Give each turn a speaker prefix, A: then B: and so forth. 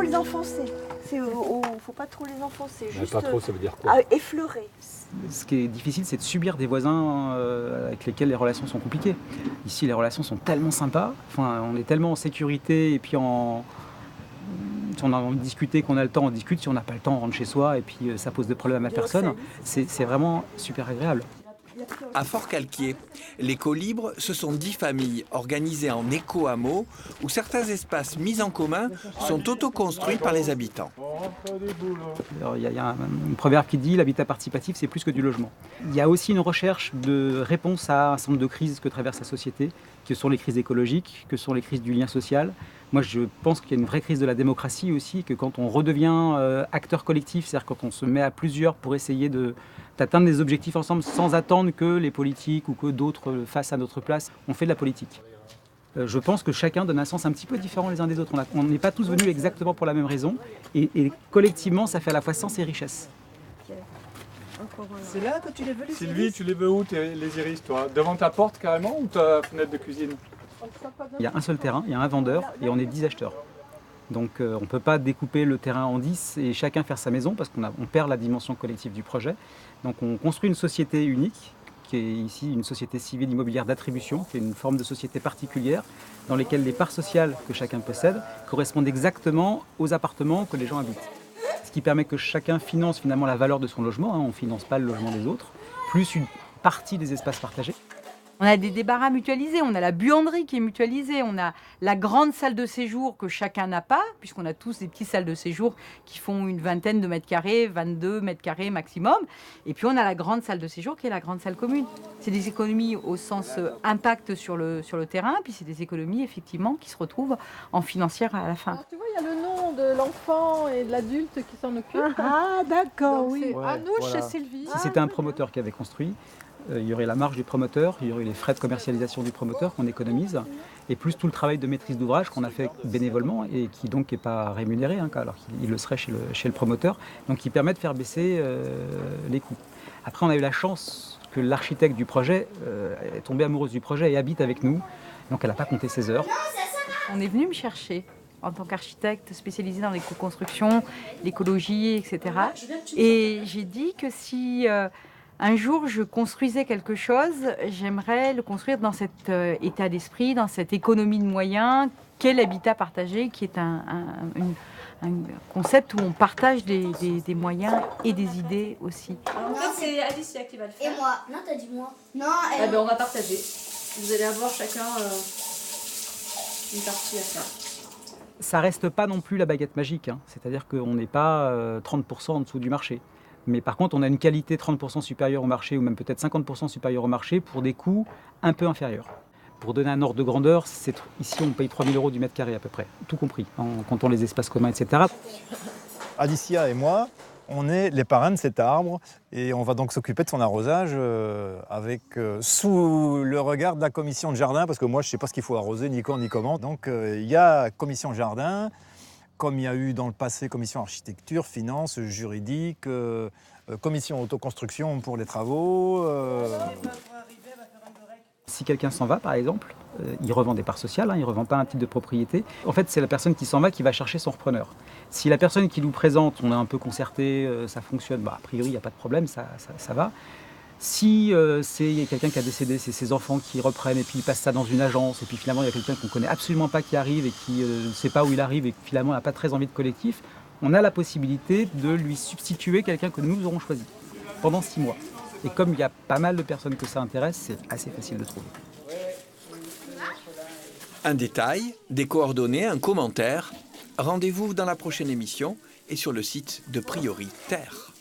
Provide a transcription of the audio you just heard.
A: les enfoncer. Faut pas trop les enfoncer. Juste
B: pas trop, ça veut dire quoi?
A: Effleurer.
C: Ce qui est difficile, c'est de subir des voisins avec lesquels les relations sont compliquées. Ici, les relations sont tellement sympas. Enfin, on est tellement en sécurité et puis si on a envie de discuter, qu'on a le temps, on discute. Si on n'a pas le temps, on rentre chez soi et puis ça pose de problème à personne. C'est vraiment super agréable.
D: À Fort-Calquier, l'éco libre, ce sont 10 familles organisées en éco-hameaux où certains espaces mis en commun sont autoconstruits par les habitants.
C: Alors, il y a un proverbe qui dit l'habitat participatif, c'est plus que du logement. Il y a aussi une recherche de réponse à un certain nombre de crises que traverse la société, que sont les crises écologiques, que sont les crises du lien social. Moi, je pense qu'il y a une vraie crise de la démocratie aussi, que quand on redevient acteur collectif, c'est-à-dire quand on se met à plusieurs pour essayer d'atteindre des objectifs ensemble sans attendre que les politiques ou que d'autres le fassent à notre place, on fait de la politique. Je pense que chacun donne un sens un petit peu différent les uns des autres. On n'est pas tous venus exactement pour la même raison et collectivement, ça fait à la fois sens et richesse.
E: C'est là que tu les veux, les
B: Sylvie,
E: iris?
B: tu les veux où les iris, toi? Devant ta porte carrément ou ta fenêtre de cuisine?
C: Il y a un seul terrain, il y a un vendeur et on est 10 acheteurs. Donc on ne peut pas découper le terrain en 10 et chacun faire sa maison parce qu'on perd la dimension collective du projet. Donc on construit une société unique, qui est ici une société civile immobilière d'attribution, qui est une forme de société particulière dans laquelle les parts sociales que chacun possède correspondent exactement aux appartements que les gens habitent. Ce qui permet que chacun finance finalement la valeur de son logement, on ne finance pas le logement des autres, plus une partie des espaces partagés.
F: On a des débarras mutualisés, on a la buanderie qui est mutualisée, on a la grande salle de séjour que chacun n'a pas, puisqu'on a tous des petites salles de séjour qui font une vingtaine de mètres carrés, 22 mètres carrés maximum. Et puis on a la grande salle de séjour qui est la grande salle commune. C'est des économies au sens impact sur le terrain, puis c'est des économies effectivement qui se retrouvent en financière à la fin.
E: Alors, tu vois, il y a le nom de l'enfant et de l'adulte qui s'en occupe.
A: Ah, d'accord,
E: Donc,
A: oui.
E: c'est
B: Ouais,
E: Anouche
B: voilà.
E: et Sylvie.
C: Si c'était un promoteur qui avait construit, il y aurait la marge du promoteur, il y aurait les frais de commercialisation du promoteur qu'on économise, et plus tout le travail de maîtrise d'ouvrage qu'on a fait bénévolement et qui donc n'est pas rémunéré, alors qu'il le serait chez le promoteur, donc qui permet de faire baisser les coûts. Après, on a eu la chance que l'architecte du projet est tombée amoureuse du projet et habite avec nous, donc elle n'a pas compté ses heures.
F: On est venu me chercher en tant qu'architecte spécialisé dans l'éco-construction, l'écologie, etc. Et j'ai dit que si un jour je construisais quelque chose, j'aimerais le construire dans cet état d'esprit, dans cette économie de moyens, qu'est l'habitat partagé, qui est un concept où on partage des moyens et des idées aussi.
G: Ça, c'est Alicia qui va le faire.
H: Et moi? Non, t'as dit moi. Non,
G: Eh ben, on va partager. Vous allez avoir chacun une partie à faire.
C: Ça reste pas non plus la baguette magique, c'est-à-dire qu'on n'est pas 30% en dessous du marché. Mais par contre, on a une qualité 30% supérieure au marché, ou même peut-être 50% supérieure au marché, pour des coûts un peu inférieurs. Pour donner un ordre de grandeur, ici on paye 3 000 € du mètre carré à peu près, tout compris, en comptant les espaces communs, etc.
I: Alicia et moi, on est les parrains de cet arbre et on va donc s'occuper de son arrosage sous le regard de la commission de jardin, parce que moi je ne sais pas ce qu'il faut arroser, ni quand, ni comment. Donc il y a commission jardin, comme il y a eu dans le passé commission architecture, finance, juridique, commission autoconstruction pour les travaux.
C: Si quelqu'un s'en va, par exemple, il revend des parts sociales, il ne revend pas un titre de propriété. En fait, c'est la personne qui s'en va qui va chercher son repreneur. Si la personne qui nous présente, on a un peu concerté, ça fonctionne, a priori, il n'y a pas de problème, ça va. Si c'est quelqu'un qui a décédé, c'est ses enfants qui reprennent et puis ils passent ça dans une agence, et puis finalement, il y a quelqu'un qu'on ne connaît absolument pas qui arrive et qui ne sait pas où il arrive et qui finalement n'a pas très envie de collectif, on a la possibilité de lui substituer quelqu'un que nous aurons choisi pendant 6 mois. Et comme il y a pas mal de personnes que ça intéresse, c'est assez facile de trouver.
D: Un détail, des coordonnées, un commentaire. Rendez-vous dans la prochaine émission et sur le site de Priori Terre.